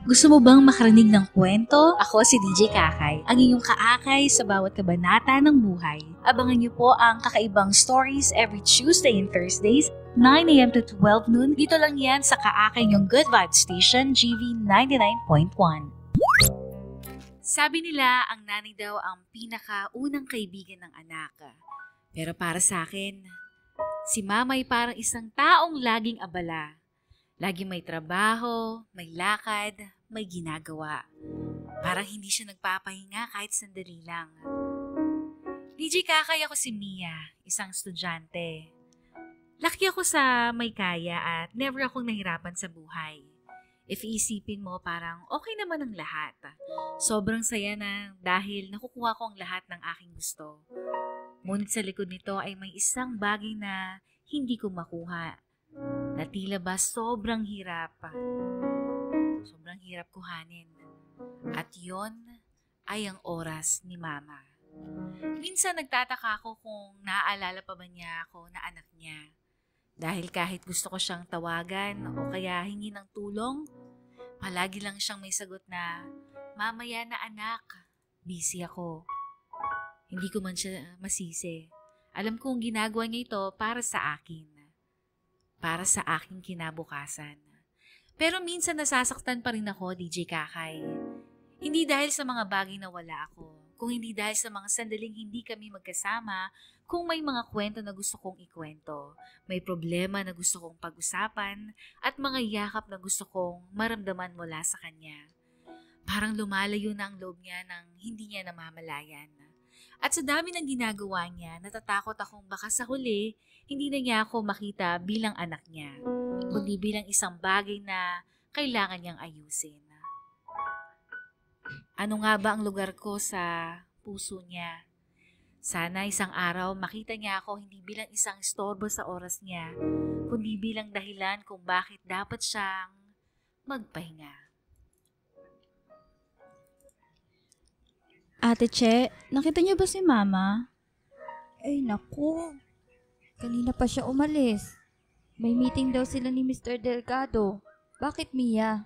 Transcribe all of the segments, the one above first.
Gusto mo bang makarinig ng kwento? Ako si DJ Kakay, ang inyong kaakay sa bawat kabanata ng buhay. Abangan niyo po ang kakaibang stories every Tuesday and Thursdays, 9 a.m. to 12 noon. Dito lang yan sa kaakay niyong Good Vibes Station, GV 99.1. Sabi nila, ang nanay daw ang pinakaunang kaibigan ng anak. Pero para sa akin, si mama ay parang isang taong laging abala. Lagi may trabaho, may lakad, may ginagawa. Parang hindi siya nagpapahinga kahit sandali lang. DJ Kakay, ako si Mia, isang estudyante. Laki ako sa may kaya at never akong nahirapan sa buhay. If iisipin mo, parang okay naman ang lahat. Sobrang saya na dahil nakukuha ko ang lahat ng aking gusto. Ngunit sa likod nito ay may isang bagay na hindi ko makuha. Na tila ba sobrang hirap kuhanin. At yon ay ang oras ni Mama. Minsan nagtataka ako kung naaalala pa ba niya ako na anak niya. Dahil kahit gusto ko siyang tawagan o kaya hingi ng tulong, palagi lang siyang may sagot na, "Mamaya na anak, busy ako." Hindi ko man siya masisi. Alam kong ginagawa niya ito para sa akin. Para sa aking kinabukasan. Pero minsan nasasaktan pa rin ako, DJ Kakay. Hindi dahil sa mga bagay na wala ako, kung hindi dahil sa mga sandaling hindi kami magkasama, kung may mga kwento na gusto kong ikwento, may problema na gusto kong pag-usapan, at mga yakap na gusto kong maramdaman mula sa kanya. Parang lumalayo na ang loob niya nang hindi niya namamalayan. At sa dami ng ginagawa niya, natatakot akong baka sa huli, hindi na niya ako makita bilang anak niya, kundi bilang isang bagay na kailangan niyang ayusin. Ano nga ba ang lugar ko sa puso niya? Sana isang araw makita niya ako hindi bilang isang istorbo sa oras niya, kundi bilang dahilan kung bakit dapat siyang magpahinga. Ate Che, nakita niyo ba si Mama? Ay, naku. Kanina pa siya umalis. May meeting daw sila ni Mr. Delgado. Bakit, Mia?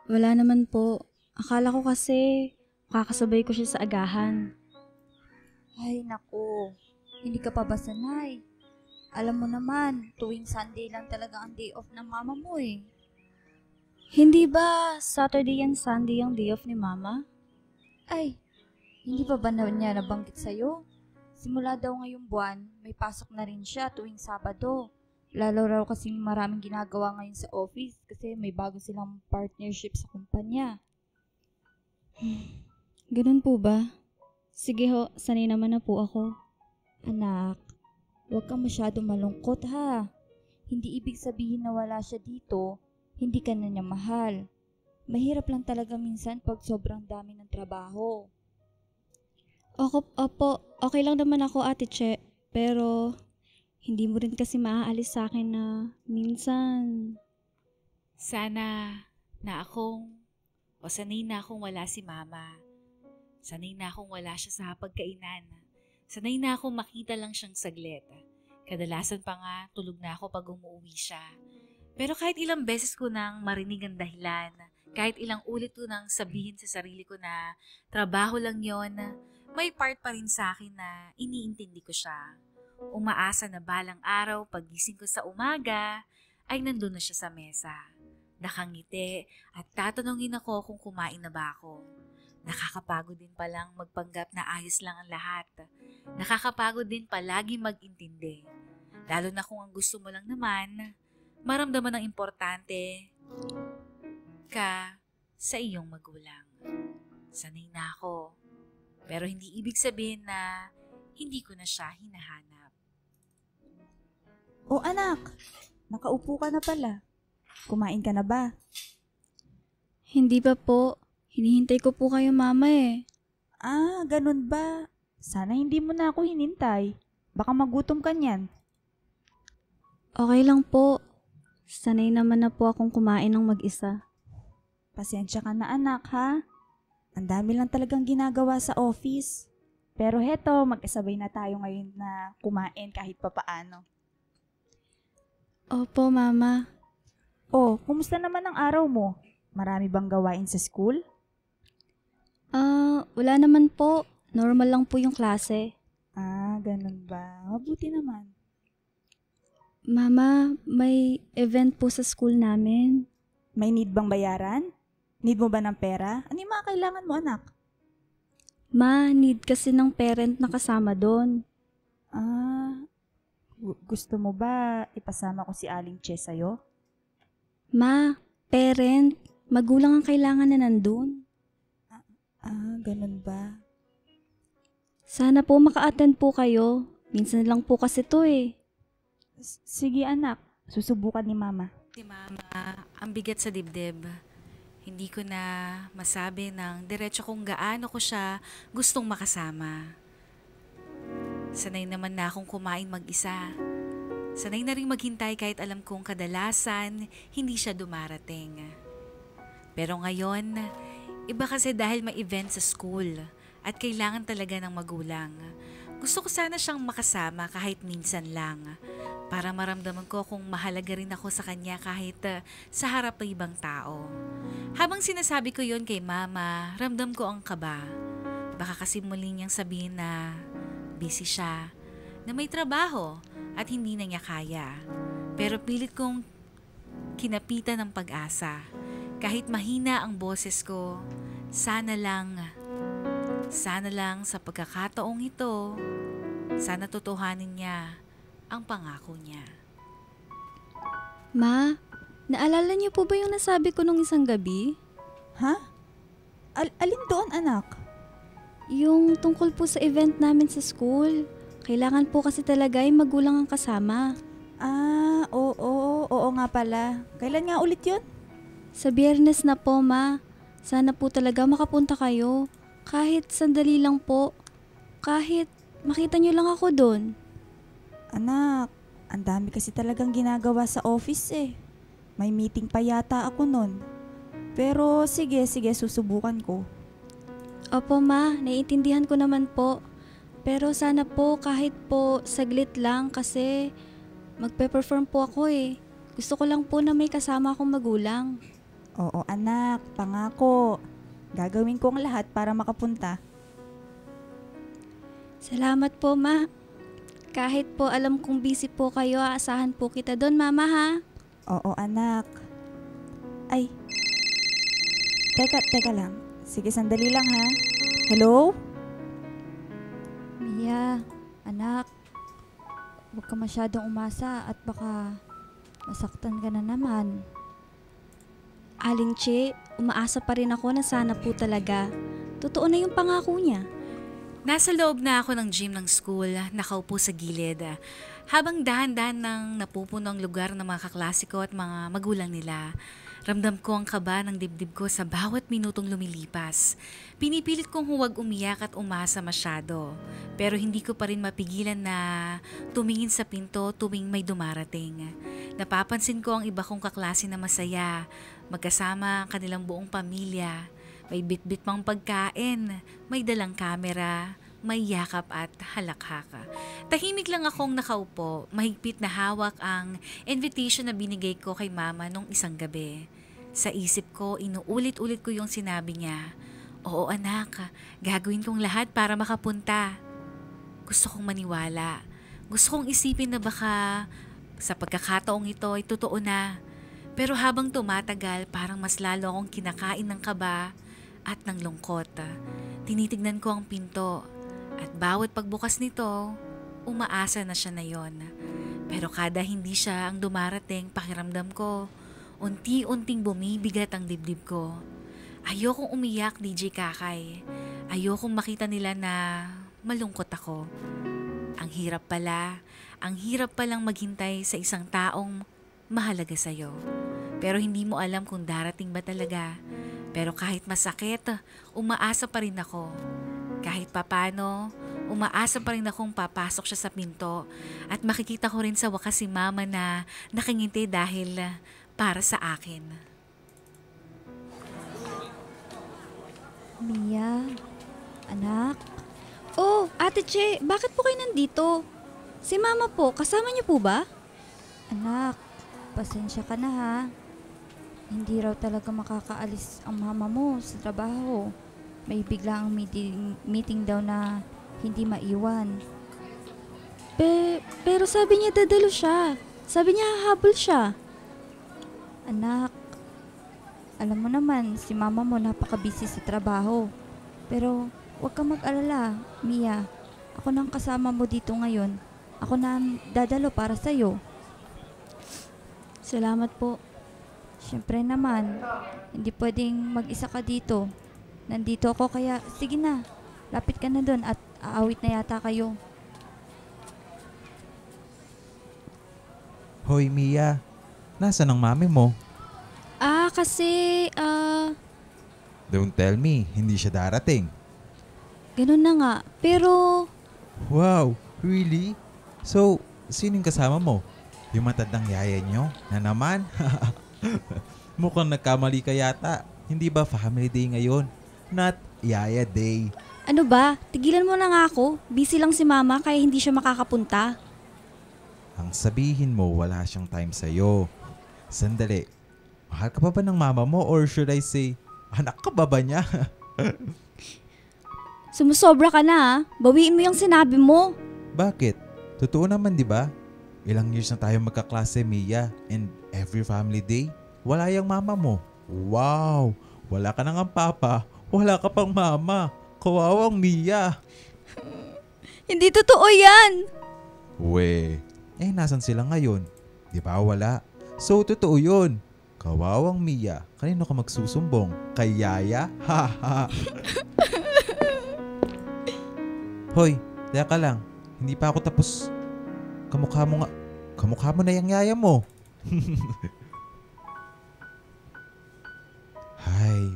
Wala naman po. Akala ko kasi kakasabay ko siya sa agahan. Ay, naku. Hindi ka pa ba sanay? Alam mo naman, tuwing Sunday lang talaga ang day off ng mama mo eh. Hindi ba Saturday and Sunday ang day off ni Mama? Ay, hindi pa ba niya nabanggit sa'yo? Simula daw ngayong buwan, may pasok na rin siya tuwing Sabado. Lalo raw kasing maraming ginagawa ngayon sa office kasi may bago silang partnership sa kumpanya. Ganun po ba? Sige ho, sanay naman na po ako. Anak, huwag kang masyado malungkot ha. Hindi ibig sabihin na wala siya dito, hindi ka na niya mahal. Mahirap lang talaga minsan pag sobrang dami ng trabaho. Opo, okay lang naman ako, Ate Che. Pero hindi mo rin kasi maaalis sa akin na minsan. Sana na akong, o sanay na akong wala si Mama. Sanay na akong wala siya sa hapagkainan. Sanay na akong makita lang siyang saglit. Kadalasan pa nga, tulog na ako pag umuwi siya. Pero kahit ilang beses ko nang marinig ang dahilan, kahit ilang ulit ko nang sabihin sa sarili ko na trabaho lang yon, may part pa rin sa akin na iniintindi ko siya. Umaasa na balang araw, paggising ko sa umaga, ay nandun na siya sa mesa. Nakangiti at tatanungin ako kung kumain na ba ako. Nakakapagod din palang magpanggap na ayos lang ang lahat. Nakakapagod din palagi mag-intindi. Lalo na kung ang gusto mo lang naman, maramdaman ng importante ka sa iyong magulang. Sanay na ako. Pero hindi ibig sabihin na hindi ko na siya hinahanap. O anak, nakaupo ka na pala. Kumain ka na ba? Hindi pa po. Hinihintay ko po kayo, Mama eh. Ah, ganun ba? Sana hindi mo na ako hinintay. Baka magutom ka niyan. Okay lang po. Sanay naman na po akong kumain ng mag-isa. Pasensya ka na anak ha. Ang dami lang talagang ginagawa sa office. Pero heto, magkasabay na tayo ngayon na kumain kahit papaano. Opo, Mama. Oh, kumusta naman ang araw mo? Marami bang gawain sa school? Wala naman po. Normal lang po yung klase. Ganun ba? Mabuti naman. Mama, may event po sa school namin. May need bang bayaran? Need mo ba ng pera? Ano yung mga kailangan mo, anak? Ma, need kasi ng parent na kasama doon. Gusto mo ba ipasama ko si Aling Che sa'yo? Ma, parent, magulang ang kailangan na nandun. Ganun ba? Sana po maka-attend po kayo. Minsan lang po kasi to eh. Sige anak, susubukan ni Mama. Si Mama, ang bigat sa dibdib. Hindi ko na masabi ng diretso kung gaano ko siya gustong makasama. Sanay naman na akong kumain mag-isa. Sanay na rin maghintay kahit alam kong kadalasan hindi siya dumarating. Pero ngayon, iba kasi dahil may event sa school at kailangan talaga ng magulang. Gusto ko sana siyang makasama kahit minsan lang para maramdaman ko kung mahalaga rin ako sa kanya kahit sa harap ng ibang tao. Habang sinasabi ko yon kay Mama, ramdam ko ang kaba. Baka kasi muli niyang sabihin na busy siya, na may trabaho at hindi na niya kaya. Pero pilit kong kinapitan ng pag-asa. Kahit mahina ang boses ko, sana lang sa pagkakataong ito, sana totohanin niya ang pangako niya. Ma, naalala niyo po ba yung nasabi ko nung isang gabi? Ha? Alin doon anak? Yung tungkol po sa event namin sa school. Kailangan po kasi talaga yung magulang ang kasama. Oo nga pala. Kailan nga ulit yun? Sa Biyernes na po, Ma. Sana po talaga makapunta kayo. Kahit sandali lang po. Kahit makita niyo lang ako doon. Anak, ang dami kasi talagang ginagawa sa office eh. May meeting pa yata ako nun. Pero sige, susubukan ko. Opo, Ma. Naiintindihan ko naman po. Pero sana po kahit po saglit lang kasi magpe-perform po ako eh. Gusto ko lang po na may kasama akong magulang. Oo anak, pangako. Gagawin ko ang lahat para makapunta. Salamat po, Ma. Kahit po alam kong busy po kayo, aasahan po kita doon, Mama, ha? Oo anak. Ay. Teka lang. Sige, sandali lang ha. Hello? Mia, anak, huwag ka masyadong umasa at baka masaktan ka na naman. Aling Che, umaasa pa rin ako na sana po talaga. Totoo na yung pangako niya. Nasa loob na ako ng gym ng school, nakaupo sa gilid. Habang dahan-dahan ng napupuno ang lugar ng mga kaklase ko at mga magulang nila, ramdam ko ang kaba ng dibdib ko sa bawat minutong lumilipas. Pinipilit kong huwag umiyak at umasa masyado. Pero hindi ko pa rin mapigilan na tumingin sa pinto tuwing may dumarating. Napapansin ko ang iba kong kaklase na masaya. Magkasama ang kanilang buong pamilya. May bitbit pang pagkain, may dalang kamera, may yakap at halakhaka. Tahimik lang akong nakaupo, mahigpit na hawak ang invitation na binigay ko kay Mama nung isang gabi. Sa isip ko, inuulit-ulit ko yung sinabi niya. Oo anak, gagawin kong lahat para makapunta. Gusto kong maniwala. Gusto kong isipin na baka sa pagkakataong ito ay totoo na. Pero habang tumatagal, parang mas lalo akong kinakain ng kaba at ng lungkot. Tinitignan ko ang pinto at bawat pagbukas nito, umaasa na siya na yon. Pero kada hindi siya ang dumarating, pakiramdam ko, unti-unting bumibigat ang dibdib ko. Ayokong umiyak, DJ Kakay. Ayokong makita nila na malungkot ako. Ang hirap palang maghintay sa isang taong mahalaga sa'yo. Pero hindi mo alam kung darating ba talaga. Pero kahit masakit, umaasa pa rin ako. Kahit papano, umaasa pa rin akong papasok siya sa pinto at makikita ko rin sa wakas si Mama na nakangiti dahil para sa akin. Mia, anak, Oh, Ate Che, bakit po kayo nandito? Si Mama po, kasama niyo po ba? anak, pasensya ka na ha. hindi raw talaga makakaalis ang mama mo sa trabaho. May bigla ang meeting daw na hindi maiwan. Pero sabi niya dadalo siya. Sabi niya hahabol siya. Anak, alam mo naman, si mama mo napaka-busy sa trabaho. Pero huwag kang mag-alala, Mia. Ako nang kasama mo dito ngayon. Ako na ang dadalo para sa'yo. Salamat po. Siyempre naman, hindi pwedeng mag-isa ka dito. Nandito ako kaya sige na, lapit ka na doon at aawit na yata kayo. Hoy Mia, nasaan ang mami mo? Kasi, Don't tell me, hindi siya darating. ganun na nga. Pero, Wow, really? So, sinong kasama mo? Yung matandang yaya nyo na naman? Mukhang nagkamali ka yata. Hindi ba family day ngayon? Not yaya day. ano ba? Tigilan mo na nga ako. Busy lang si mama kaya hindi siya makakapunta. Ang sabihin mo, wala siyang time sa'yo. Sandali, mahal ka pa ba ng mama mo or should I say, anak ka ba niya? Sumusobra ka na ha. Bawiin mo yung sinabi mo. Bakit? Totoo naman, di ba? Ilang years na tayo magkaklase, Mia. And every family day, wala yung mama mo. Wow! Wala ka nang papa. Wala ka pang mama. Kawawang Mia. Hindi totoo yan. Nasan sila ngayon? Di ba wala? So, totoo yun. Kawawang Mia. Kanino ka magsusumbong? Kay Yaya? Ha ha! Hoy, teka lang. Hindi pa ako tapos. Kamukha mo na yung yaya mo. Hay,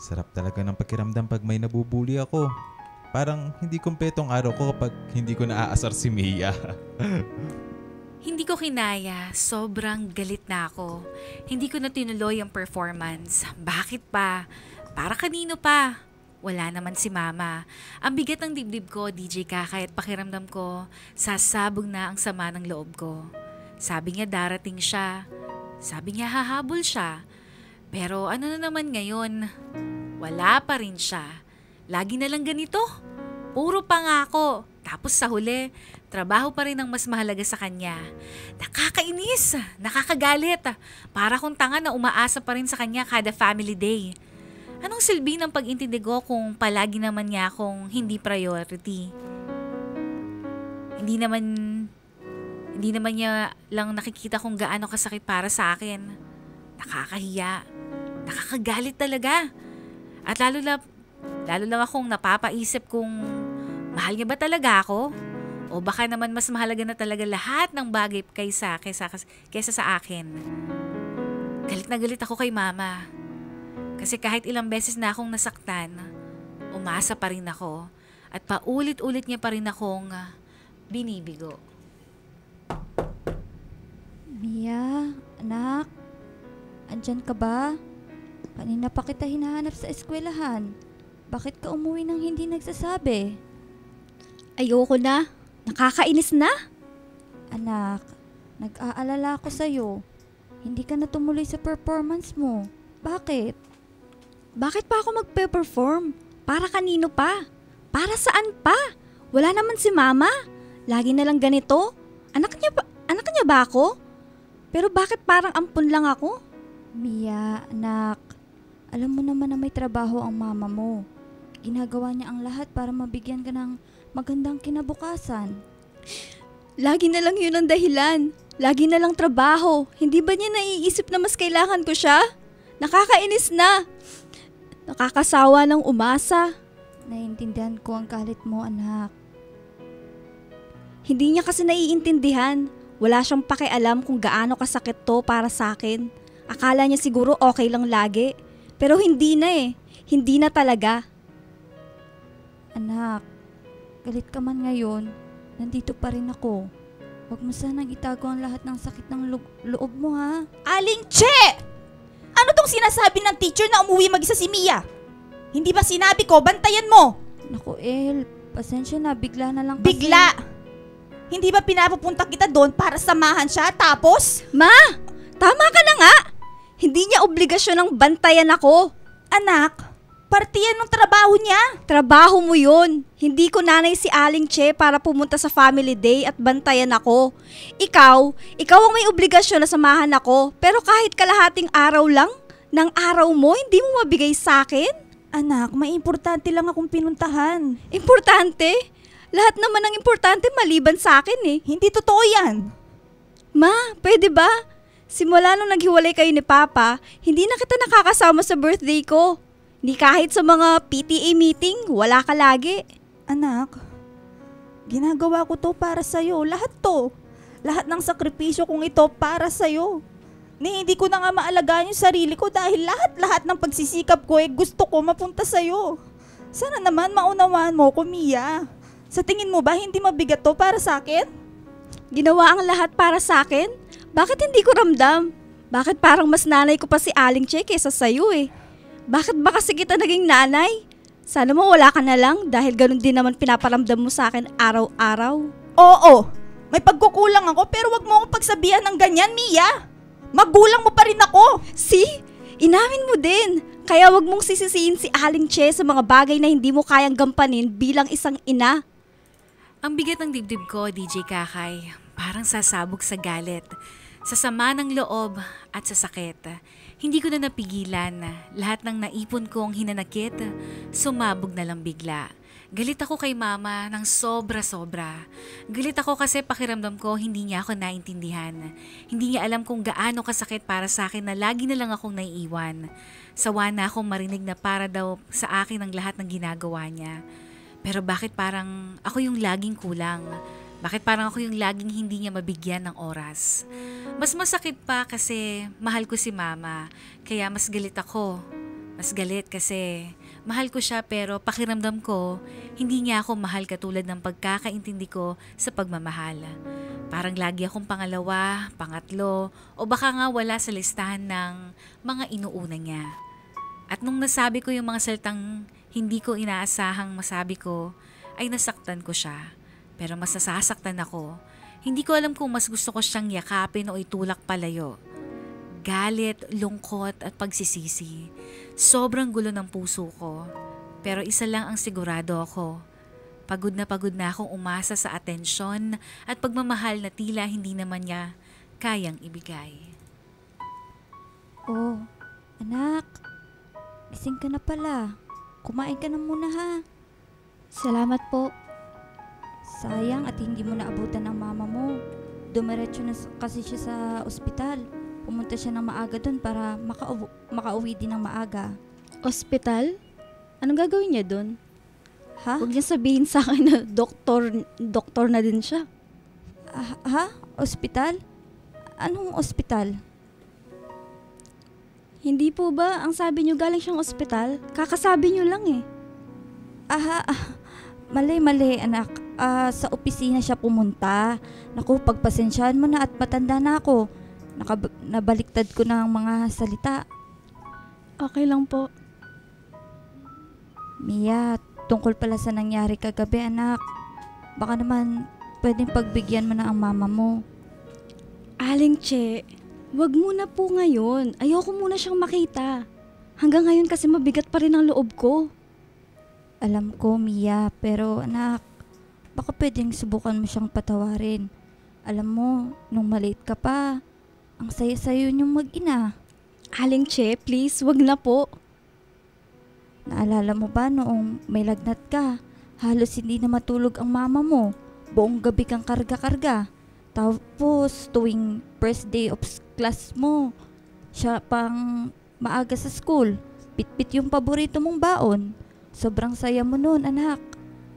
sarap talaga ng pakiramdam pag may nabubuli ako. Parang hindi kumpletong araw ko kapag hindi ko naaasar si Mia. Hindi ko kinaya. Sobrang galit na ako. Hindi ko na tinuloy ang performance. Bakit pa? Para kanino pa? Wala naman si mama. Ang bigat ng dibdib ko, DJ Kaka, at pakiramdam ko, sasabog na ang sama ng loob ko. Sabi niya darating siya. Sabi niya hahabol siya. Pero ano na naman ngayon? Wala pa rin siya. Lagi na lang ganito. Puro pangako. Tapos sa huli, trabaho pa rin ang mas mahalaga sa kanya. Nakakainis. Nakakagalit. Para kung tanga na umaasa pa rin sa kanya kada family day. Anong silbi ng pag-intindi ko kung palagi naman niya akong hindi priority? Hindi naman niya lang nakikita kung gaano kasakit para sa akin. Nakakahiya. Nakakagalit talaga. At lalo lang akong napapaisip kung mahal niya ba talaga ako? O baka naman mas mahalaga na talaga lahat ng bagay kaysa sa akin. Galit na galit ako kay mama. Kasi kahit ilang beses na akong nasaktan, umasa pa rin ako at paulit-ulit niya pa rin akong binibigo. Mia, anak, andyan ka ba? Kanina pa kita hinahanap sa eskwelahan. Bakit ka umuwi nang hindi nagsasabi? Ayoko na. Nakakainis na. Anak, nag-aalala ako sa'yo. Hindi ka na tumuloy sa performance mo. Bakit? Bakit pa ako magpe-perform? Para kanino pa? Para saan pa? Wala naman si mama. Lagi na lang ganito. Anak niya ba ako? Pero bakit parang ampun lang ako? Mia, anak, alam mo naman na may trabaho ang mama mo. Ginagawa niya ang lahat para mabigyan ka ng magandang kinabukasan. Lagi na lang yun ang dahilan. Lagi na lang trabaho. Hindi ba niya naiisip na mas kailangan ko siya? Nakakainis na. Nakakasawa ng umasa. Naiintindihan ko ang galit mo, anak. Hindi niya kasi naiintindihan. Wala siyang pakialam kung gaano kasakit to para sa akin. Akala niya siguro okay lang lagi. Pero hindi na eh. Hindi na talaga. Anak, galit ka man ngayon, nandito pa rin ako. Huwag mo sanang itago ang lahat ng sakit ng loob mo, ha? Aling Che! Ano tong sinasabi ng teacher na umuwi mag-isa si Mia? Hindi ba sinabi ko, bantayan mo? Naku, El, pasensya na, bigla na lang kasi. Bigla! Hindi ba pinapupunta kita doon para samahan siya tapos? Ma! Tama ka na nga! Hindi niya obligasyon ng bantayan ako. Anak, parte yan ng trabaho niya. Trabaho mo yun. Hindi ko nanay si Aling Che para pumunta sa family day at bantayan ako. Ikaw ang may obligasyon na samahan ako. Pero kahit kalahating araw lang ng araw mo, hindi mo mabigay sa akin? Anak, may importante lang akong pinuntahan. Importante? Lahat naman ng importante maliban sa akin eh. Hindi totoo yan. Ma, pwede ba? Simula nung naghiwalay kayo ni Papa, hindi na kita nakakasama sa birthday ko. Hindi kahit sa mga PTA meeting, wala ka lagi. Anak, ginagawa ko to para sa'yo. Lahat to. Lahat ng sakripisyo kong ito para sa'yo. Hindi ko na nga maalagaan yung sarili ko dahil lahat ng pagsisikap ko gusto ko mapunta sa'yo. Sana naman maunawaan mo ko, Mia. Sa tingin mo ba hindi mabigat to para sa akin? Ginawa ang lahat para sa akin? Bakit hindi ko ramdam? Bakit parang mas nanay ko pa si Aling Che kesa sa'yo eh? Bakit ba kasi kita naging nanay? Sana mo wala ka na lang dahil ganun din naman pinaparamdam mo sa akin araw-araw. Oo, may pagkukulang ako pero wag mo akong pagsabihan ng ganyan, Mia. Magulang mo pa rin ako. See? Inamin mo din. Kaya wag mong sisisiin si Aling Che sa mga bagay na hindi mo kayang gampanin bilang isang ina. Ang bigat ng dibdib ko, DJ Kakay. Parang sasabog sa galit, sa sama ng loob at sa sakit. Hindi ko na napigilan. Lahat ng naipon kong hinanakit, sumabog na lang bigla. Galit ako kay Mama ng sobra-sobra. Galit ako kasi pakiramdam ko hindi niya ako naintindihan. Hindi niya alam kung gaano kasakit para sa akin na lagi na lang akong naiiwan. Sawa na akong marinig na para daw sa akin ang lahat ng ginagawa niya. Pero bakit parang ako yung laging kulang? Bakit parang ako yung laging hindi niya mabigyan ng oras? Mas masakit pa kasi mahal ko si Mama, kaya mas galit ako. Mas galit kasi mahal ko siya pero pakiramdam ko hindi niya ako mahal katulad ng pagkakaintindi ko sa pagmamahal. Parang lagi akong pangalawa, pangatlo, o baka nga wala sa listahan ng mga inuuna niya. At nung nasabi ko yung mga salitang hindi ko inaasahang masabi ko, ay nasaktan ko siya. Pero mas nasasaktan ako. Hindi ko alam kung mas gusto ko siyang yakapin o itulak palayo. Galit, lungkot at pagsisisi. Sobrang gulo ng puso ko. Pero isa lang ang sigurado ako. Pagod na akong umasa sa atensyon at pagmamahal na tila hindi naman niya kayang ibigay. Oh, anak. Gising ka na pala. Kumain ka na muna ha. Salamat po. Sayang at hindi mo naabutan ng mama mo. Dumiretso na kasi siya sa ospital. Pumunta siya ng maaga doon para makauwi din ng maaga. Ospital? Anong gagawin niya doon? Ha? Huwag niya sabihin sa akin na doktor na din siya. Ha? Ospital? Anong ospital? Hindi po ba ang sabi niyo galing siyang ospital? Kakasabi niyo lang eh. Mali anak. Sa opisina siya pumunta. Naku, pagpasensyahan mo na at matanda na ako. Nabaliktad ko na ang mga salita. Okay lang po. Mia, tungkol pala sa nangyari kagabi anak. Baka naman pwedeng pagbigyan mo na ang mama mo. Aling Che, wag muna po ngayon. Ayoko muna siyang makita. Hanggang ngayon kasi mabigat pa rin ang loob ko. Alam ko, Mia, pero anak, baka pwedeng subukan mo siyang patawarin. Alam mo, nung maliit ka pa, ang saya-sayo niyong mag-ina. Aling Che, please, wag na po. Naalala mo ba noong may lagnat ka? Halos hindi na matulog ang mama mo. Buong gabi kang karga-karga. Tapos tuwing first day of class mo, siya pang maaga sa school. Pitpit yung paborito mong baon. Sobrang saya mo noon, anak.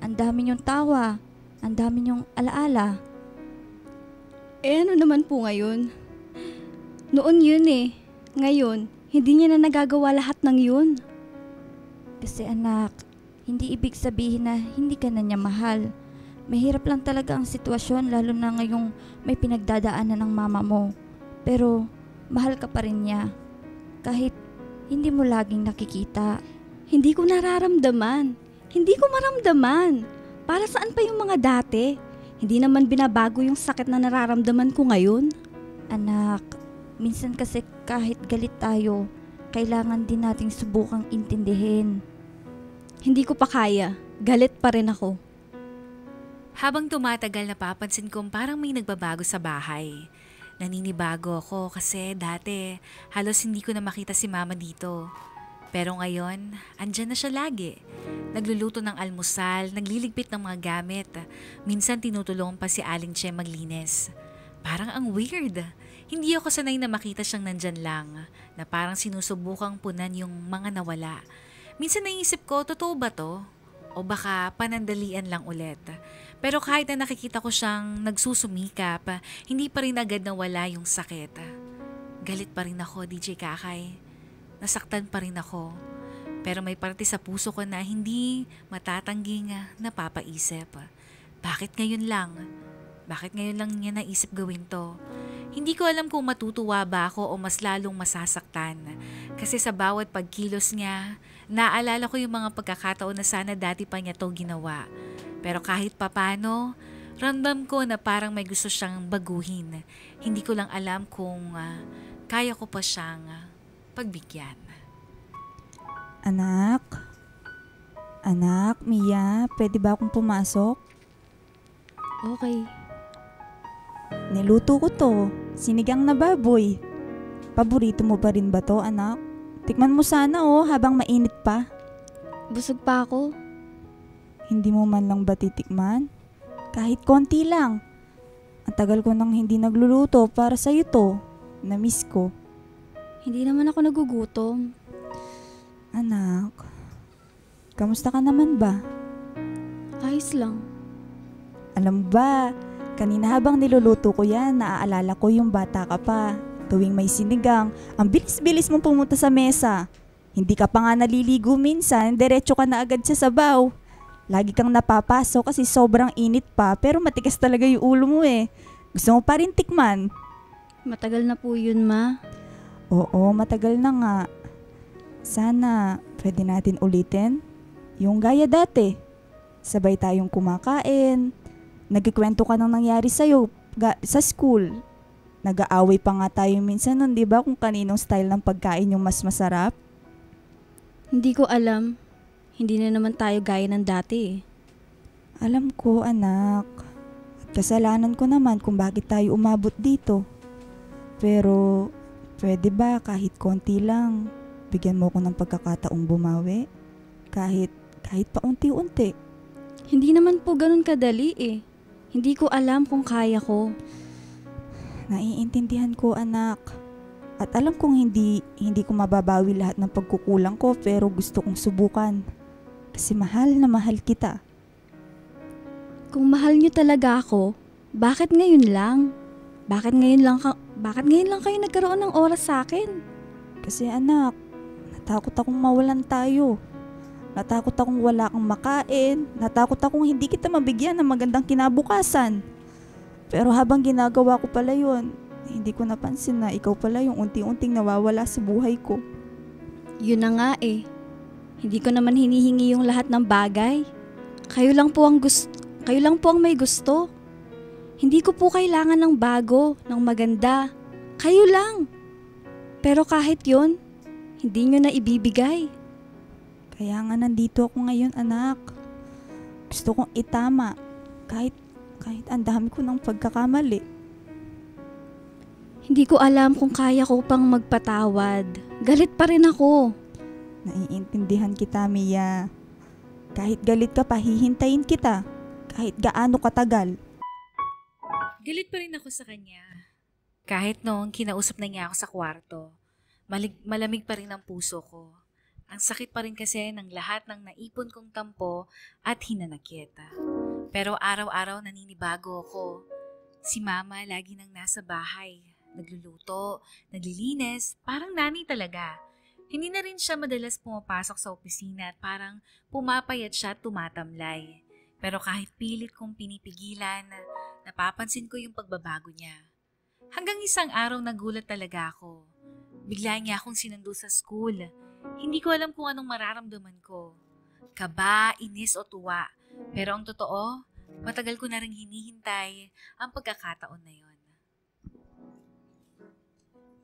Ang dami niyong tawa. Ang dami niyong alaala. Ano naman po ngayon? Noon yun eh. Ngayon, hindi niya na nagagawa lahat ng yun. Kasi anak, hindi ibig sabihin na hindi ka na niya mahal. Mahirap lang talaga ang sitwasyon lalo na ngayong may pinagdadaanan ng mama mo. Pero mahal ka pa rin niya. Kahit hindi mo laging nakikita. Hindi ko nararamdaman. Hindi ko maramdaman. Para saan pa yung mga dati? Hindi naman binabago yung sakit na nararamdaman ko ngayon. Anak, minsan kasi kahit galit tayo, kailangan din nating subukang intindihin. Hindi ko pa kaya. Galit pa rin ako. Habang tumatagal napapansin kong parang may nagbabago sa bahay. Naninibago ako kasi dati halos hindi ko na makita si mama dito. Pero ngayon, andyan na siya lagi. Nagluluto ng almusal, nagliligpit ng mga gamit. Minsan tinutulungan pa si Aling Che maglinis. Parang ang weird. Hindi ako sanay na makita siyang nandyan lang, na parang sinusubukang punan yung mga nawala. Minsan naisip ko, totoo ba to? O baka panandalian lang ulit. Pero kahit na nakikita ko siyang nagsusumikap, hindi pa rin agad nawala yung sakit. Galit pa rin ako, DJ Kakay. Nasaktan pa rin ako. Pero may parte sa puso ko na hindi matatangging napapaisip. Bakit ngayon lang? Bakit ngayon lang niya naisip gawin to? Hindi ko alam kung matutuwa ba ako o mas lalong masasaktan. Kasi sa bawat pagkilos niya, naalala ko yung mga pagkakataon na sana dati pa niya to ginawa. Pero kahit papano, ramdam ko na parang may gusto siyang baguhin. Hindi ko lang alam kung kaya ko pa siyang pagbigyan. Anak? Anak, Mia, pwede ba akong pumasok? Okay. Niluto ko to. Sinigang na baboy. Paborito mo pa rin ba to, anak? Tikman mo sana habang mainit pa. Busog pa ako. Hindi mo man lang ba titikman? Kahit konti lang. Ang tagal ko nang hindi nagluluto para sa'yo to. Na-miss ko. Hindi naman ako nagugutom. Anak, kamusta ka naman ba? Ayos lang. Alam mo ba, kanina habang niluluto ko yan, naaalala ko yung bata ka pa. Tuwing may sinigang, ang bilis-bilis mong pumunta sa mesa. Hindi ka pa nga naliligo minsan, diretso ka na agad sa sabaw. Lagi kang napapasok kasi sobrang init pa, pero matigas talaga yung ulo mo eh. Gusto mo pa rin tikman? Matagal na po yun, Ma. Oo, matagal na nga. Sana pwede natin ulitin yung gaya dati. Sabay tayong kumakain. Nagkikwento ka ng nangyari sa'yo sa school. Nag-aaway pa nga tayo minsan nun, di ba, kung kaninong style ng pagkain yung mas masarap? Hindi ko alam. Hindi na naman tayo gaya ng dati eh. Alam ko, anak. At kasalanan ko naman kung bakit tayo umabot dito. Pero, pwede ba kahit konti lang, bigyan mo ko ng pagkakataong bumawi? Kahit pa unti-unti. Hindi naman po ganun kadali eh. Hindi ko alam kung kaya ko. Naiintindihan ko, anak. At alam kong hindi ko mababawi lahat ng pagkukulang ko, pero gusto kong subukan. Kasi mahal na mahal kita. Kung mahal niyo talaga ako, bakit ngayon lang? Bakit ngayon lang kayo nagkaroon ng oras sa akin? Kasi anak, natakot akong mawalan tayo. Natakot akong wala kang makain. Natakot akong hindi kita mabigyan ng magandang kinabukasan. Pero habang ginagawa ko pala yun, hindi ko napansin na ikaw pala yung unti-unting nawawala sa buhay ko. Yun na nga eh. Hindi ko naman hinihingi yung lahat ng bagay. Kayo lang po ang may gusto. Hindi ko po kailangan ng bago, ng maganda. Kayo lang. Pero kahit yun, hindi nyo na ibibigay. Kaya nga nandito ako ngayon, anak. Gusto kong itama. Kahit ang dami ko ng pagkakamali. Hindi ko alam kung kaya ko pang magpatawad. Galit pa rin ako. Naiintindihan kita, Mia. Kahit galit ka pa, hihintayin kita. Kahit gaano katagal. Galit pa rin ako sa kanya. Kahit noong kinausap na niya ako sa kwarto, malamig pa rin ang puso ko. Ang sakit pa rin kasi ng lahat ng naipon kong tampo at hinanakit. Pero araw-araw naninibago ako. Si Mama lagi nang nasa bahay. Nagluluto, naglilinis, parang nanay talaga. Hindi na rin siya madalas pumapasok sa opisina at parang pumapayat siya at tumatamlay. Pero kahit pilit kong pinipigilan, napapansin ko yung pagbabago niya. Hanggang isang araw nagulat talaga ako. Bigla niya akong sinundo sa school. Hindi ko alam kung anong mararamdaman ko. Kaba, inis o tuwa. Pero ang totoo, matagal ko na rin hinihintay ang pagkakataon na yon.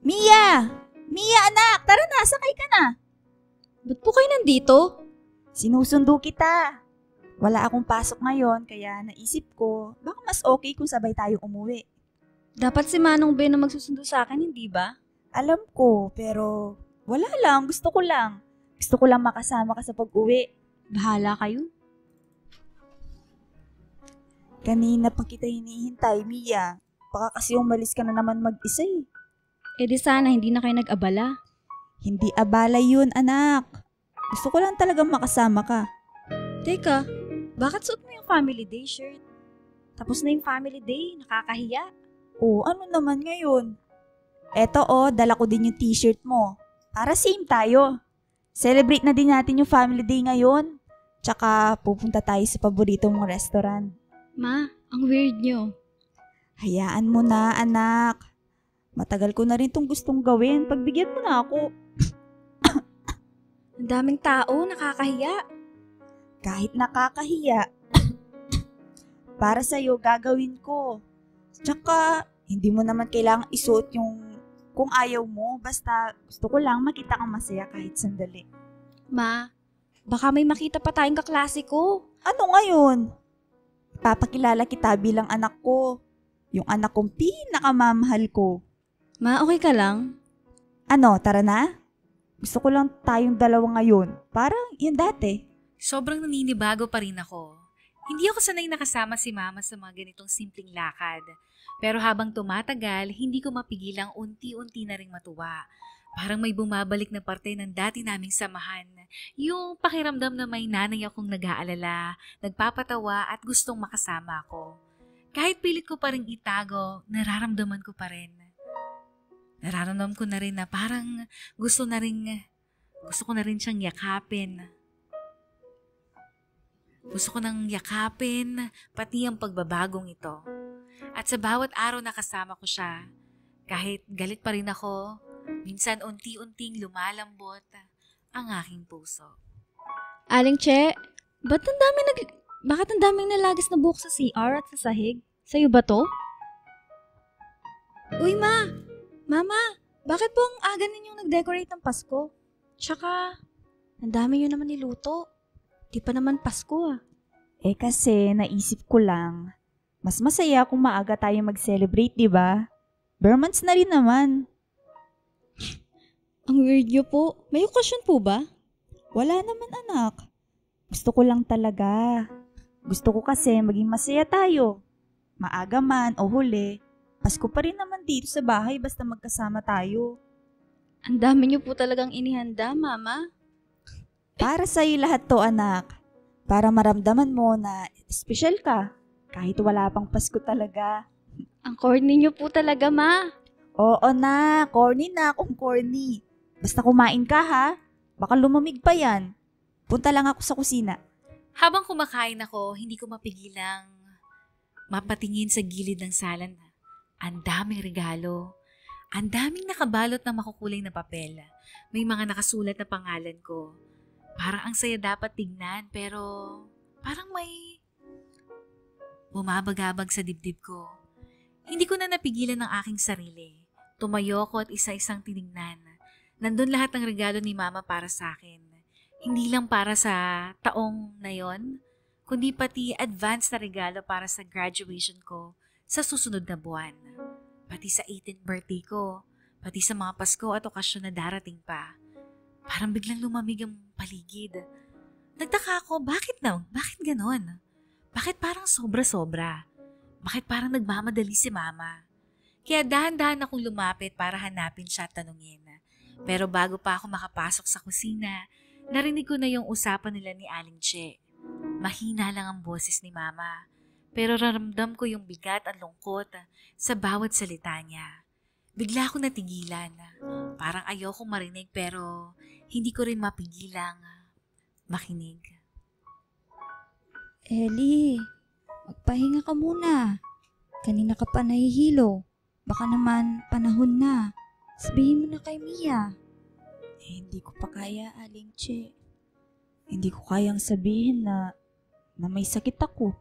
Mia! Mia, anak! Tara na! sumasakay ka na. Ba't po kayo nandito? Sinusundo kita. Wala akong pasok ngayon, kaya naisip ko, baka mas okay kung sabay tayo umuwi. Dapat si Manong Ben na magsusundo sa akin, hindi ba? Alam ko, pero wala lang, gusto ko lang. Gusto ko lang makasama ka sa pag-uwi. Bahala kayo. Kanina pa kita hinihintay, Mia. Baka kasi umalis ka na naman mag-isa eh. Eh di sana hindi na kayo nag-abala. Hindi abala yun, anak. Gusto ko lang talagang makasama ka. Teka, bakit suot mo yung family day shirt? Tapos na yung family day, nakakahiya. Oh, ano naman ngayon? Eto dala ko din yung t-shirt mo. Para same tayo. Celebrate na din natin yung family day ngayon. Tsaka pupunta tayo sa paborito mong restaurant. Ma, ang weird nyo. Hayaan mo na, anak. Matagal ko na rin tong gustong gawin. Pagbigyan mo na ako. Ang daming tao, nakakahiya. Kahit nakakahiya, para sa'yo gagawin ko. Tsaka, hindi mo naman kailangang isuot yung kung ayaw mo. Basta gusto ko lang makita kang masaya kahit sandali. Ma, baka may makita pa tayong kaklase ko. Ano ngayon? Papakilala kita bilang anak ko. Yung anak kong pinakamamahal ko. Ma, okay ka lang? Ano, tara na? Gusto ko lang tayong dalawa ngayon. Parang yun dati. Sobrang naninibago pa rin ako. Hindi ako sanay nakasama si Mama sa mga ganitong simpleng lakad. Pero habang tumatagal, hindi ko mapigilang unti-unti na ring matuwa. Parang may bumabalik na parte ng dati naming samahan. Yung pakiramdam na may nanay akong nag-aalala, nagpapatawa at gustong makasama ako. Kahit pilit ko pa rin itago, nararamdaman ko pa rin. Nararamdaman ko na rin na parang gusto ko na rin siyang yakapin. Gusto ko nang yakapin, pati ang pagbabagong ito. At sa bawat araw na kasama ko siya, kahit galit pa rin ako, minsan unti-unting lumalambot ang aking puso. Aling Che, bakit ang daming nalagis na buhok sa CR at sa sahig? Sa'yo ba to? Uy, Mama, bakit po ang aga ninyong nag-decorate ng Pasko? Tsaka, ang dami nyo naman niluto. Di pa naman Pasko ah. Eh kasi naisip ko lang, mas masaya kung maaga tayo mag-celebrate, di ba? Bare months na rin naman. Ang weird nyo po. May okasyon po ba? Wala naman, anak. Gusto ko lang talaga. Gusto ko kasi maging masaya tayo. Maaga man o huli, Pasko pa rin naman dito sa bahay basta magkasama tayo. Ang dami nyo po talagang inihanda, Mama. Para sa'yo lahat to, anak. Para maramdaman mo na espesyal ka. Kahit wala pang Pasko talaga. Ang corny nyo po talaga, Ma. Oo na, corny na kung corny. Basta kumain ka ha. Baka lumamig pa yan. Punta lang ako sa kusina. Habang kumakain ako, hindi ko mapigilang mapatingin sa gilid ng salan. Ang daming regalo. Ang daming nakabalot na makukulay na papel. May mga nakasulat na pangalan ko. Parang ang saya dapat tignan, pero parang may bumabagabag sa dibdib ko. Hindi ko na napigilan ng aking sarili. Tumayo ko at isa-isang tinignan. Nandun lahat ng regalo ni Mama para sa akin. Hindi lang para sa taong na yon, kundi pati advance na regalo para sa graduation ko sa susunod na buwan. Pati sa 18th birthday ko, pati sa mga Pasko at okasyon na darating pa. Parang biglang lumamig ang paligid. Nagtaka ako, bakit ganon? Bakit parang sobra-sobra? Bakit parang nagmamadali si Mama? Kaya dahan-dahan akong lumapit para hanapin siya at tanungin. Pero bago pa ako makapasok sa kusina, narinig ko na yung usapan nila ni Aling Che. Mahina lang ang boses ni Mama, pero ramdam ko yung bigat at lungkot sa bawat salita niya. Bigla ako natigilan. Parang ayokong marinig pero hindi ko rin mapigilang makinig. Ellie, magpahinga ka muna. Kanina ka pa nahihilo. Baka naman panahon na. Sabihin mo na kay Mia. Hindi ko pa kaya, Aling Che. Hindi ko kayang sabihin na may sakit ako.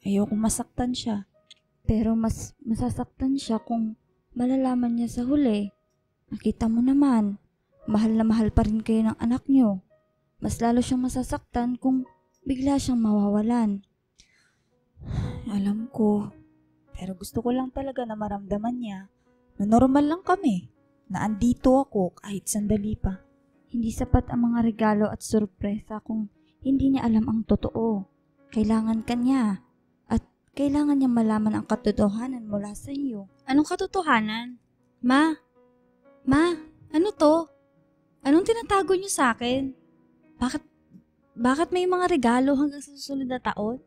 Ayoko masaktan siya. Pero mas masasaktan siya kung malalaman niya sa huli. Nakita mo naman, mahal na mahal pa rin kayo ng anak niyo. Mas lalo siyang masasaktan kung bigla siyang mawawalan. Alam ko, pero gusto ko lang talaga na maramdaman niya na normal lang kami, na andito ako kahit sandali pa. Hindi sapat ang mga regalo at sorpresa kung hindi niya alam ang totoo. Kailangan ka niya at kailangan niya malaman ang katotohanan mula sa iyo. Anong katotohanan? Ma, ano to? Anong tinatago niyo sa akin? Bakit may mga regalo hanggang sa susunod na taon?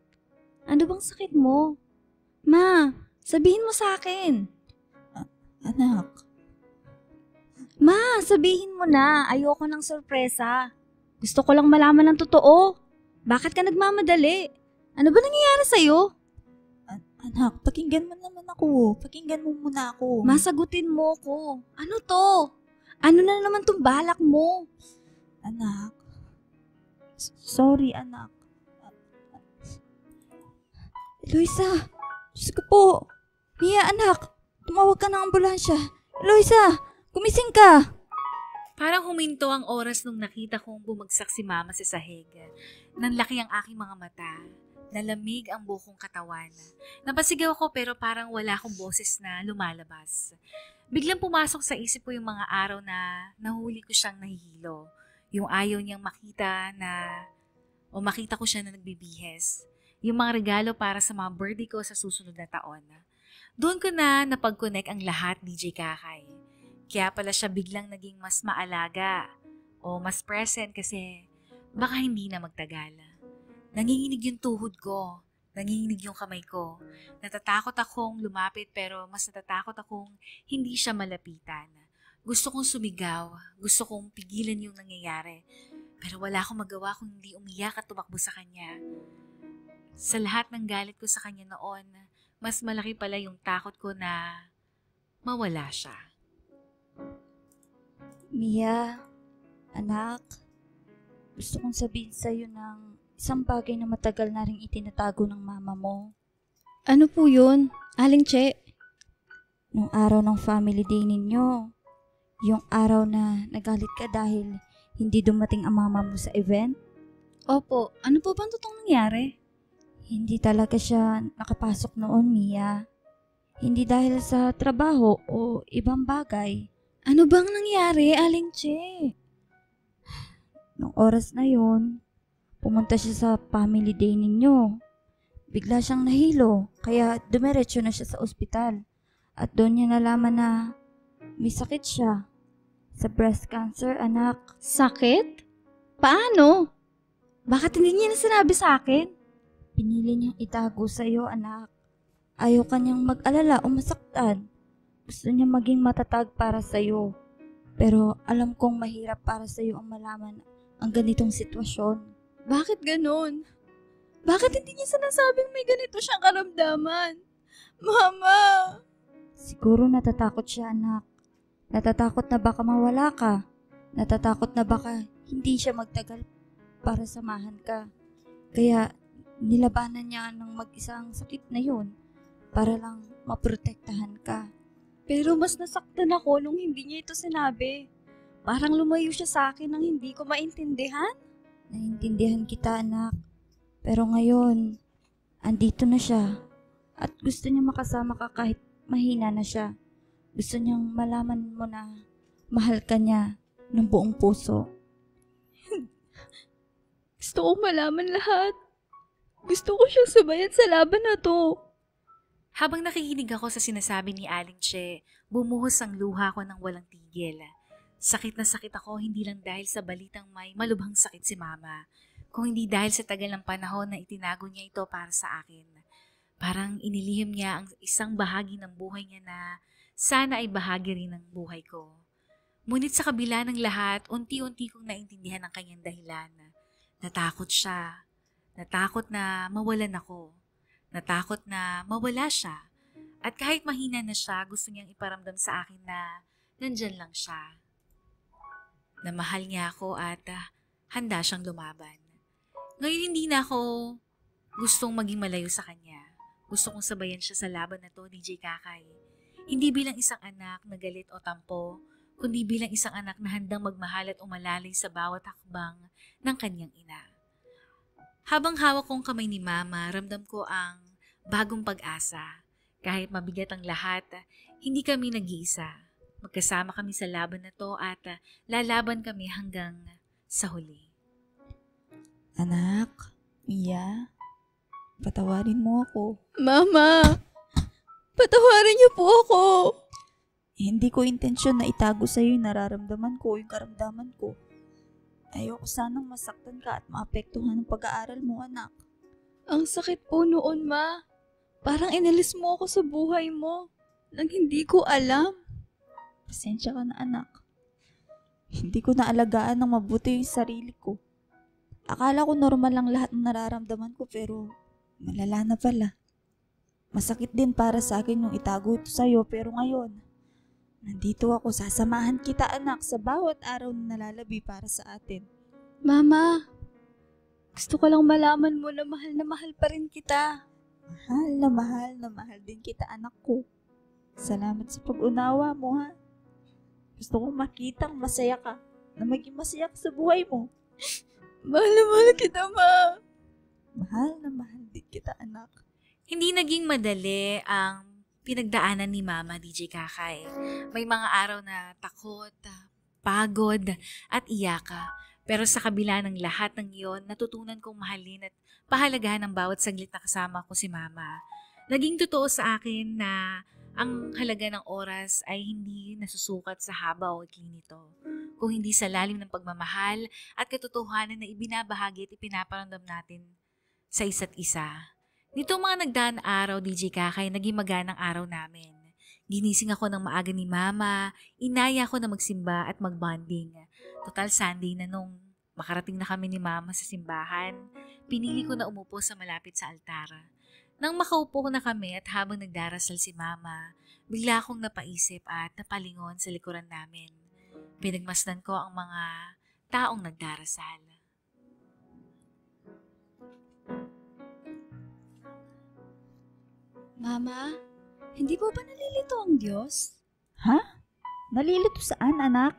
Ano bang sakit mo? Ma, sabihin mo sa akin. Anak, Ma, sabihin mo na. Ayoko ng sorpresa. Gusto ko lang malaman ng totoo. Bakit ka nagmamadali? Ano ba nangyayari sa'yo? anak, pakinggan mo naman ako. Pakinggan mo muna ako. Masagutin mo ko. Ano to? Ano na naman tong balak mo? Anak, sorry anak. Eloisa, Diyos ko po. Mia, anak, tumawag ka ng ambulansya. Eloisa, gumising ka. Parang huminto ang oras nung nakita kong bumagsak si Mama sa sahig. Nanlaki ang aking mga mata. Nalamig ang bukong katawan. Napasigaw ako pero parang wala akong boses na lumalabas. Biglang pumasok sa isip ko yung mga araw na nahuli ko siyang nahihilo. Yung ayaw niyang makita ko siya na nagbibihes. Yung mga regalo para sa mga birthday ko sa susunod na taon. Doon ko na napag-connect ang lahat, DJ Kakay. Kaya pala siya biglang naging mas maalaga o mas present kasi baka hindi na magtagal. Nanginginig yung tuhod ko, nanginginig yung kamay ko. Natatakot akong lumapit pero mas natatakot akong hindi siya malapitan. Gusto kong sumigaw, gusto kong pigilan yung nangyayari. Pero wala akong magawa kung hindi umiyak at tumakbo sa kanya. Sa lahat ng galit ko sa kanya noon, mas malaki pala yung takot ko na mawala siya. Mia, anak, gusto kong sabihin sa'yo ng isang bagay na matagal na rin itinatago ng mama mo. Ano po yun? Aling Che? Nung araw ng family day ninyo, yung araw na nagalit ka dahil hindi dumating ang mama mo sa event, Opo, ano po bang totoong nangyari? hindi talaga siya nakapasok noon, Mia. Hindi dahil sa trabaho o ibang bagay. Ano bang nangyari, Aling Che? Nung oras na yon, pumunta siya sa family day ninyo. Bigla siyang nahilo, kaya dumiretso na siya sa ospital. At doon niya nalaman na may sakit siya. Sa breast cancer, anak. Sakit? Paano? Bakit hindi niya na sinabi sa akin? Pinili niyang itago sa iyo, anak. Ayaw kanyang mag-alala o masaktan. Gusto niya maging matatag para sa iyo. Pero alam kong mahirap para sa iyo ang malaman ang ganitong sitwasyon. Bakit ganon? Bakit hindi niya sinasabing may ganito siyang karamdaman? Mama! Siguro natatakot siya, anak. Natatakot na baka mawala ka. Natatakot na baka hindi siya magtagal para samahan ka. Kaya nilabanan niya ng mag-isa ang sakit na yun para lang maprotektahan ka. Pero mas nasaktan ako nung hindi niya ito sinabi. Parang lumayo siya sa akin nang hindi ko maintindihan. Naiintindihan kita, anak. Pero ngayon, andito na siya. At gusto niya makasama ka kahit mahina na siya. Gusto niyang malaman mo na mahal ka niya ng buong puso. Gusto kong malaman lahat. Gusto ko siyang sabayan sa laban na to. Habang nakikinig ako sa sinasabi ni Aling Che, bumuhos ang luha ko ng walang tigil. Sakit na sakit ako hindi lang dahil sa balitang may malubhang sakit si Mama, kung hindi dahil sa tagal ng panahon na itinago niya ito para sa akin. Parang inilihim niya ang isang bahagi ng buhay niya na sana ay bahagi rin ng buhay ko. Ngunit sa kabila ng lahat, unti-unti kong naintindihan ang kanyang dahilan. Natakot siya. Natakot na mawalan ako. Natakot na mawala siya. At kahit mahina na siya, gusto niyang iparamdam sa akin na nandyan lang siya. Na mahal niya ako at handa siyang lumaban. Ngayon hindi na ako gustong maging malayo sa kanya. Gusto kong sabayan siya sa laban na to, DJ Kakay. Hindi bilang isang anak na galit o tampo, kundi bilang isang anak na handang magmahal at umalalay sa bawat hakbang ng kanyang ina. Habang hawak kong kamay ni Mama, ramdam ko ang bagong pag-asa. Kahit mabigat ang lahat, hindi kami nag-iisa. Magkasama kami sa laban na to at lalaban kami hanggang sa huli. Anak, Mia, patawarin mo ako. Mama! Patawarin niyo po ako! Hindi ko intensyon na itago sa'yo yung nararamdaman ko, yung karamdaman ko. Ayoko sanang masaktan ka at maapektuhan ang pag-aaral mo, anak. Ang sakit po noon, Ma. Parang inalis mo ako sa buhay mo nang hindi ko alam. Pasensya ka na, anak. Hindi ko naalagaan ng mabuti yung sarili ko. Akala ko normal lang lahat ng nararamdaman ko pero malala na pala. Masakit din para sa akin yung itago ito sa'yo pero ngayon, nandito ako, sasamahan kita, anak, sa bawat araw na nalalabi para sa atin. Mama, gusto ko lang malaman mo na mahal pa rin kita. Mahal na mahal din kita, anak ko. Salamat sa pag-unawa mo, ha. Gusto kong makitang masaya ka, na maging masaya ka sa buhay mo. Mahal na mahal kita, Ma. Mahal na mahal din kita, anak. Hindi naging madali ang pinagdaanan ni Mama, DJ Kakay. May mga araw na takot, pagod, at iyaka. Pero sa kabila ng lahat ng iyon, natutunan kong mahalin at pahalagahan ang bawat saglit na kasama ko si Mama. Naging totoo sa akin na ang halaga ng oras ay hindi nasusukat sa haba o ikli nito, kung hindi sa lalim ng pagmamahal at katotohanan na ibinabahagi at ipinaparamdam natin sa isa't isa. Nitong mga nagdaan araw, DJ Kakay, naging maganang araw namin. Ginising ako ng maaga ni Mama, inaya ko na magsimba at magbonding. Total Sunday na nung makarating na kami ni Mama sa simbahan, pinili ko na umupo sa malapit sa altara. Nang makaupo na kami at habang nagdarasal si Mama, bigla akong napaisip at napalingon sa likuran namin. Pinagmasdan ko ang mga taong nagdarasal. Mama, hindi po ba nalilito ang Diyos? Nalilito saan, anak?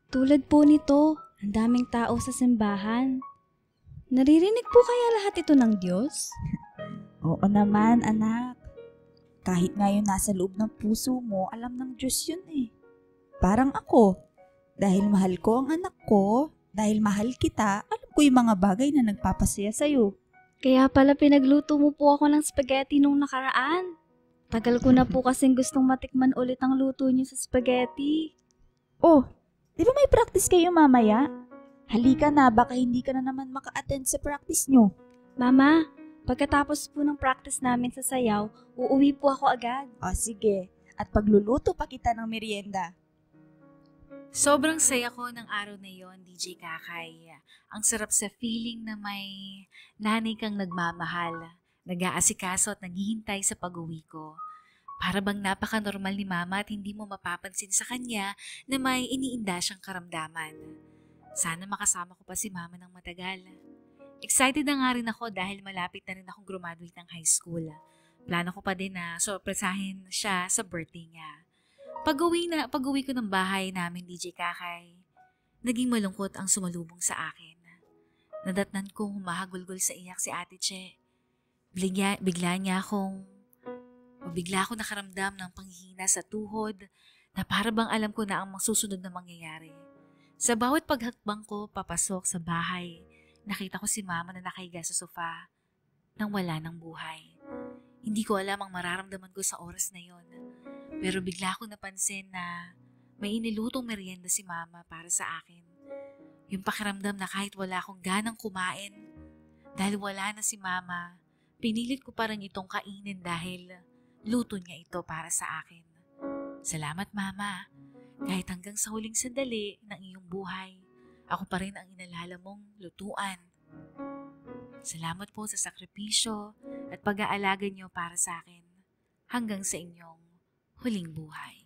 Tulad po nito, ang daming tao sa simbahan. Naririnig po kaya lahat ito ng Diyos? Oo naman, anak. Kahit ngayon nasa loob ng puso mo, alam ng Diyos yun eh. Parang ako. Dahil mahal ko ang anak ko, dahil mahal kita, alam ko yung mga bagay na nagpapasaya sa'yo. Kaya pala pinagluto mo po ako ng spaghetti nung nakaraan. Tagal ko na po kasing gustong matikman ulit ang luto niyo sa spaghetti. Oh, di ba may practice kayo mamaya? Halika na, baka hindi ka na naman maka-attend sa practice nyo. Mama, pagkatapos po ng practice namin sa sayaw, uuwi po ako agad. O sige, at pagluluto pa kita ng merienda. Sobrang saya ko ng araw na yon, DJ Kakay. Ang sarap sa feeling na may nanay kang nagmamahal, nag-aasikaso at naghihintay sa pag-uwi ko. Para bang napaka-normal ni Mama at hindi mo mapapansin sa kanya na may iniinda siyang karamdaman. Sana makasama ko pa si Mama ng matagal. Excited na nga rin ako dahil malapit na rin akong graduate ng high school. Plano ko pa din na sorpresahin siya sa birthday niya. Pag-uwi ko ng bahay namin, DJ Kakay, naging malungkot ang sumalubong sa akin. Nadatnan kong humahagulgol sa iyak si Ate Che. Bigla akong nakaramdam ng panghihina sa tuhod na para bang alam ko na ang masusunod na mangyayari. Sa bawat paghakbang ko papasok sa bahay, nakita ko si Mama na nakahiga sa sofa nang wala ng buhay. Hindi ko alam ang mararamdaman ko sa oras na yon. Pero bigla akong napansin na may inilutong merienda si Mama para sa akin. Yung pakiramdam na kahit wala akong ganang kumain, dahil wala na si Mama, pinilit ko pa rin itong kainin dahil luto niya ito para sa akin. Salamat, Mama. Kahit hanggang sa huling sandali ng iyong buhay, ako pa rin ang inalala mong lutuan. Salamat po sa sakripisyo at pag-aalaga niyo para sa akin hanggang sa inyong huling buhay.